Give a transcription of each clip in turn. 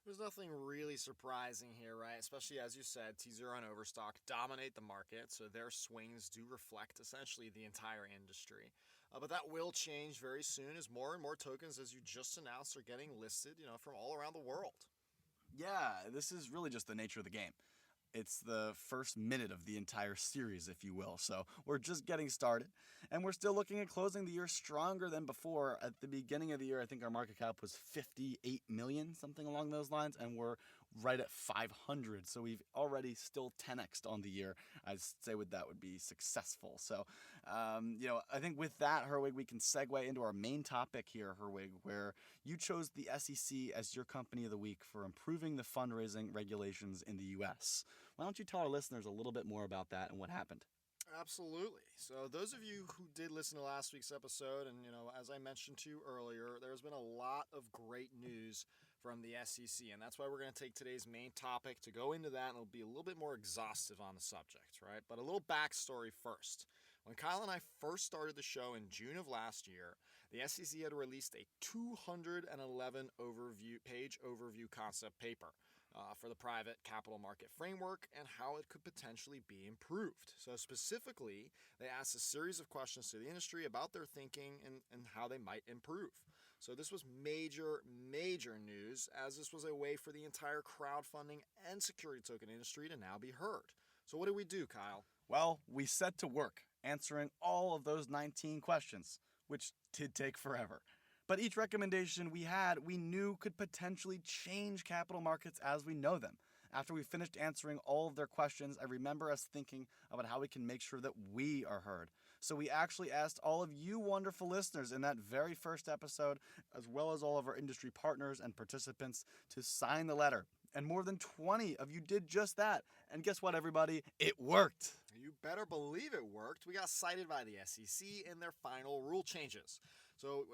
There's nothing really surprising here, right? Especially as you said, T0 and Overstock dominate the market, so their swings do reflect essentially the entire industry. But that will change very soon as more and more tokens, as you just announced, are getting listed, from all around the world. Yeah, this is really just the nature of the game. It's the first minute of the entire series, if you will. So we're just getting started, and we're still looking at closing the year stronger than before. At the beginning of the year, I think our market cap was 58 million, something along those lines, and we're right at 500. So we've already still 10x'd on the year. I'd say that would be successful. So, I think with that, Herwig, we can segue into our main topic here, Herwig, where you chose the SEC as your company of the week for improving the fundraising regulations in the U.S. Why don't you tell our listeners a little bit more about that and what happened? Absolutely. So, those of you who did listen to last week's episode, and as I mentioned to you earlier, there's been a lot of great news from the SEC, and that's why we're going to take today's main topic to go into that, and it'll be a little bit more exhaustive on the subject, right? But a little backstory first. When Kyle and I first started the show in June of last year, the SEC had released a 211 page overview concept paper for the private capital market framework and how it could potentially be improved. So specifically, they asked a series of questions to the industry about their thinking and how they might improve. So this was major news, as this was a way for the entire crowdfunding and security token industry to now be heard. So what did we do, Kyle? Well, we set to work answering all of those 19 questions, which did take forever. But each recommendation we had, we knew could potentially change capital markets as we know them. After we finished answering all of their questions, I remember us thinking about how we can make sure that we are heard. So we actually asked all of you wonderful listeners in that very first episode, as well as all of our industry partners and participants, to sign the letter. And more than 20 of you did just that. And guess what, everybody? It worked. You better believe it worked. We got cited by the SEC in their final rule changes. So,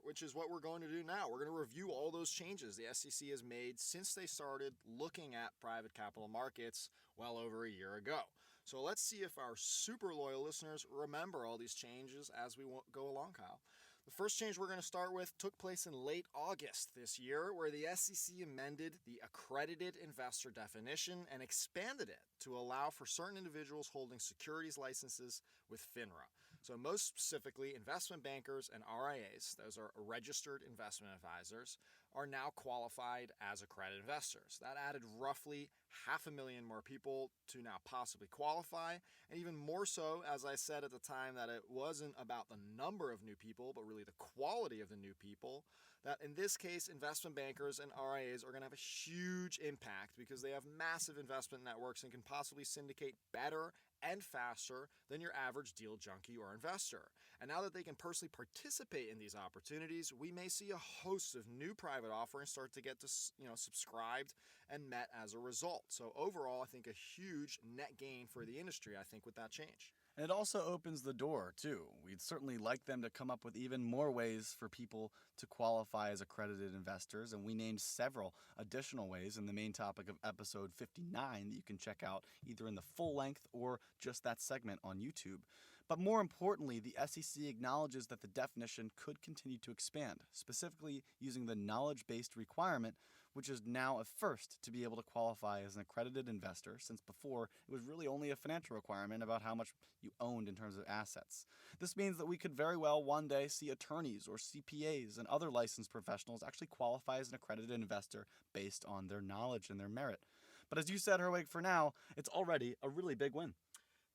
which is what we're going to do now. We're going to review all those changes the SEC has made since they started looking at private capital markets well over a year ago. So let's see if our super loyal listeners remember all these changes as we go along, Kyle. The first change we're going to start with took place in late August this year, where the SEC amended the accredited investor definition and expanded it to allow for certain individuals holding securities licenses with FINRA. So most specifically, investment bankers and RIAs, those are registered investment advisors, are now qualified as accredited investors. That added roughly 500,000 more people to now possibly qualify, and even more so, as I said at the time, that it wasn't about the number of new people, but really the quality of the new people, that in this case, investment bankers and RIAs are going to have a huge impact because they have massive investment networks and can possibly syndicate better and faster than your average deal junkie or investor. And now that they can personally participate in these opportunities, we may see a host of new private offerings start to get subscribed and met as a result. So overall, I think a huge net gain for the industry, I think, with that change. And it also opens the door, too. We'd certainly like them to come up with even more ways for people to qualify as accredited investors, and we named several additional ways in the main topic of episode 59 that you can check out either in the full length or just that segment on YouTube. But more importantly, the SEC acknowledges that the definition could continue to expand, specifically using the knowledge-based requirement, which is now a first to be able to qualify as an accredited investor, since before it was really only a financial requirement about how much you owned in terms of assets. This means that we could very well one day see attorneys or CPAs and other licensed professionals actually qualify as an accredited investor based on their knowledge and their merit. But as you said, Herwig, for now, it's already a really big win.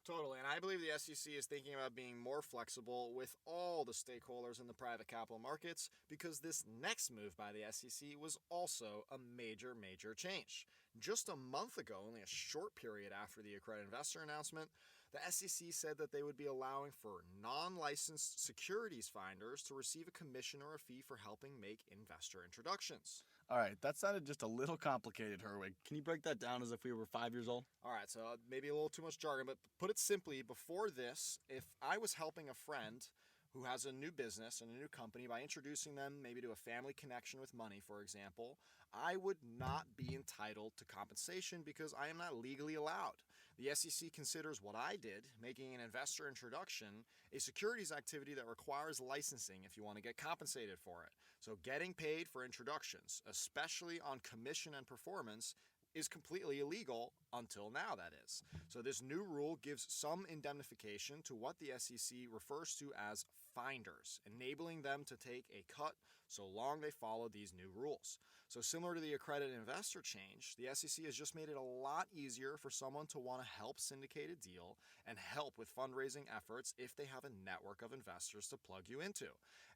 Totally, and I believe the SEC is thinking about being more flexible with all the stakeholders in the private capital markets because this next move by the SEC was also a major change. Just a month ago, only a short period after the accredited investor announcement, the SEC said that they would be allowing for non-licensed securities finders to receive a commission or a fee for helping make investor introductions. All right, that sounded just a little complicated, Herwig. Can you break that down as if we were 5 years old? All right, so maybe a little too much jargon, but put it simply, before this, if I was helping a friend who has a new business and a new company by introducing them maybe to a family connection with money, for example, I would not be entitled to compensation because I am not legally allowed. The SEC considers what I did, making an investor introduction, a securities activity that requires licensing if you want to get compensated for it. So getting paid for introductions, especially on commission and performance, is completely illegal until now, that is. So this new rule gives some indemnification to what the SEC refers to as finders, enabling them to take a cut so long they follow these new rules. So similar to the accredited investor change, the SEC has just made it a lot easier for someone to want to help syndicate a deal and help with fundraising efforts if they have a network of investors to plug you into.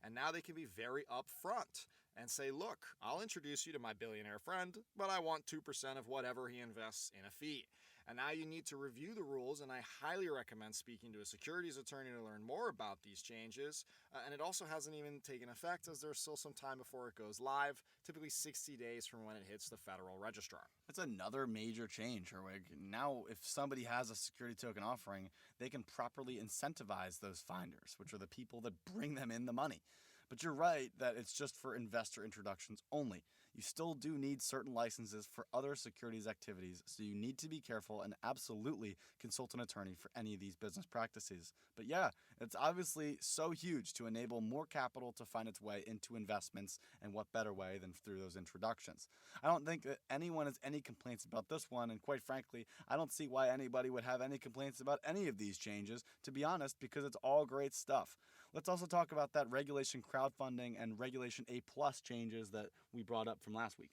And now they can be very upfront and say, look, I'll introduce you to my billionaire friend, but I want 2% of whatever he invests in a fee. And now you need to review the rules, and I highly recommend speaking to a securities attorney to learn more about these changes. And it also hasn't even taken effect, as there's still some time before it goes live, typically 60 days from when it hits the Federal Registrar. That's another major change, Herwig. Now, if somebody has a security token offering, they can properly incentivize those finders, which are the people that bring them in the money. But you're right that it's just for investor introductions only. You still do need certain licenses for other securities activities, so you need to be careful and absolutely consult an attorney for any of these business practices. But yeah, it's obviously so huge to enable more capital to find its way into investments, and what better way than through those introductions. I don't think that anyone has any complaints about this one, and quite frankly, I don't see why anybody would have any complaints about any of these changes, to be honest, because it's all great stuff. Let's also talk about that regulation crowdfunding and regulation A+ changes that we brought up from last week.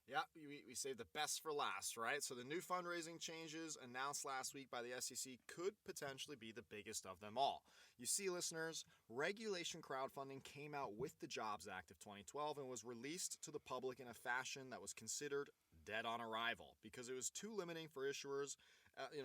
Yeah, we saved the best for last, right? So the new fundraising changes announced last week by the SEC could potentially be the biggest of them all. You see, listeners, regulation crowdfunding came out with the Jobs Act of 2012 and was released to the public in a fashion that was considered dead on arrival because it was too limiting for issuers.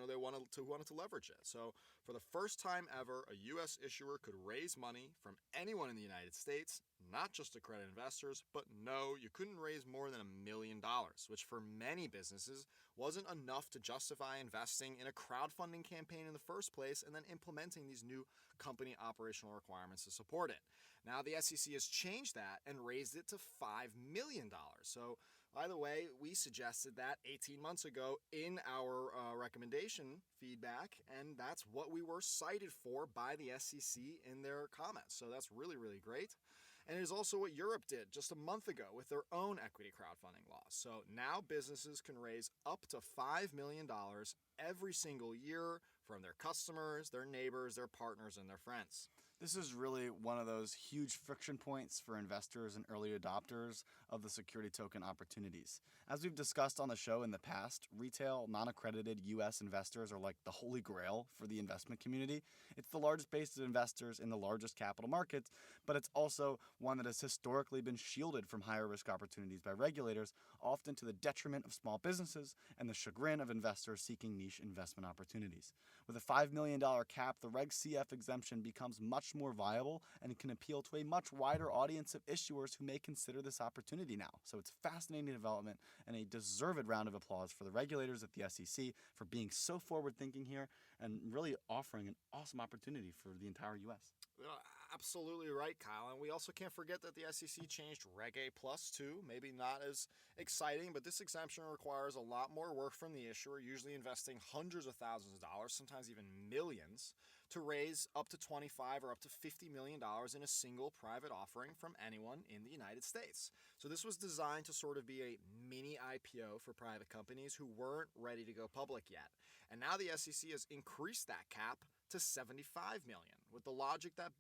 They wanted to leverage it. So for the first time ever, a U.S. issuer could raise money from anyone in the United States, not just accredited investors, but no, you couldn't raise more than $1 million, which for many businesses wasn't enough to justify investing in a crowdfunding campaign in the first place and then implementing these new company operational requirements to support it. Now the SEC has changed that and raised it to $5 million. So by the way, we suggested that 18 months ago in our recommendation feedback, and that's what we were cited for by the SEC in their comments. So that's really, really great. And it is also what Europe did just a month ago with their own equity crowdfunding laws. So now businesses can raise up to $5 million every single year from their customers, their neighbors, their partners, and their friends. This is really one of those huge friction points for investors and early adopters of the security token opportunities. As we've discussed on the show in the past, retail, non-accredited U.S. investors are like the holy grail for the investment community. It's the largest base of investors in the largest capital markets, but it's also one that has historically been shielded from higher risk opportunities by regulators, often to the detriment of small businesses and the chagrin of investors seeking niche investment opportunities. With a $5 million cap, the Reg CF exemption becomes much more viable and can appeal to a much wider audience of issuers who may consider this opportunity now. So it's a fascinating development and a deserved round of applause for the regulators at the SEC for being so forward-thinking here and really offering an awesome opportunity for the entire U.S. Absolutely right, Kyle. And we also can't forget that the SEC changed Reg A Plus too. Maybe not as exciting, but this exemption requires a lot more work from the issuer, usually investing hundreds of thousands of dollars, sometimes even millions, to raise up to $25 or up to $50 million in a single private offering from anyone in the United States. So this was designed to sort of be a mini IPO for private companies who weren't ready to go public yet. And now the SEC has increased that cap to $75 million, with the logic that,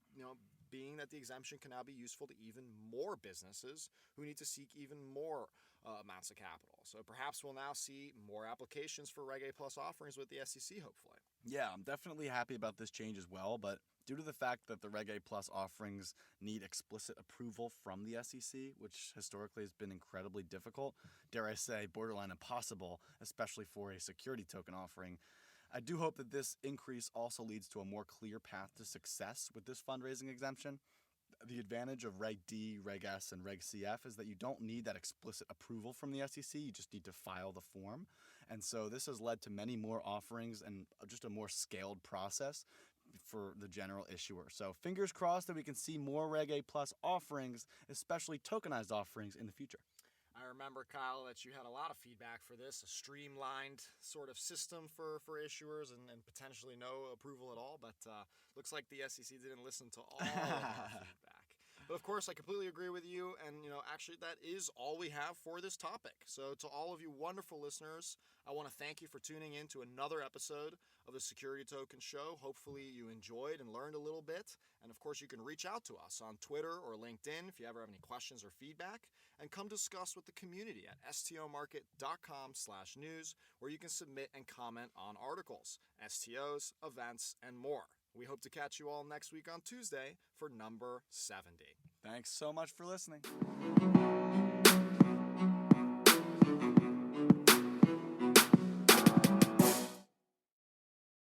being that the exemption can now be useful to even more businesses who need to seek even more amounts of capital. So perhaps we'll now see more applications for Reg A Plus offerings with the SEC, hopefully. Yeah, I'm definitely happy about this change as well, but due to the fact that the Reg A Plus offerings need explicit approval from the SEC, which historically has been incredibly difficult, dare I say borderline impossible, especially for a security token offering, I do hope that this increase also leads to a more clear path to success with this fundraising exemption. The advantage of Reg D, Reg S, and Reg CF is that you don't need that explicit approval from the SEC, you just need to file the form. And so this has led to many more offerings and just a more scaled process for the general issuer. So fingers crossed that we can see more Reg A Plus offerings, especially tokenized offerings in the future. I remember, Kyle, that you had a lot of feedback for this, a streamlined sort of system for issuers and potentially no approval at all, but looks like the SEC didn't listen to all of our feedback. But of course, I completely agree with you. And, actually, that is all we have for this topic. So, to all of you wonderful listeners, I want to thank you for tuning in to another episode of the Security Token Show. Hopefully, you enjoyed and learned a little bit. And of course, you can reach out to us on Twitter or LinkedIn if you ever have any questions or feedback. And come discuss with the community at stomarket.com/news, where you can submit and comment on articles, STOs, events, and more. We hope to catch you all next week on Tuesday for number 70. Thanks so much for listening.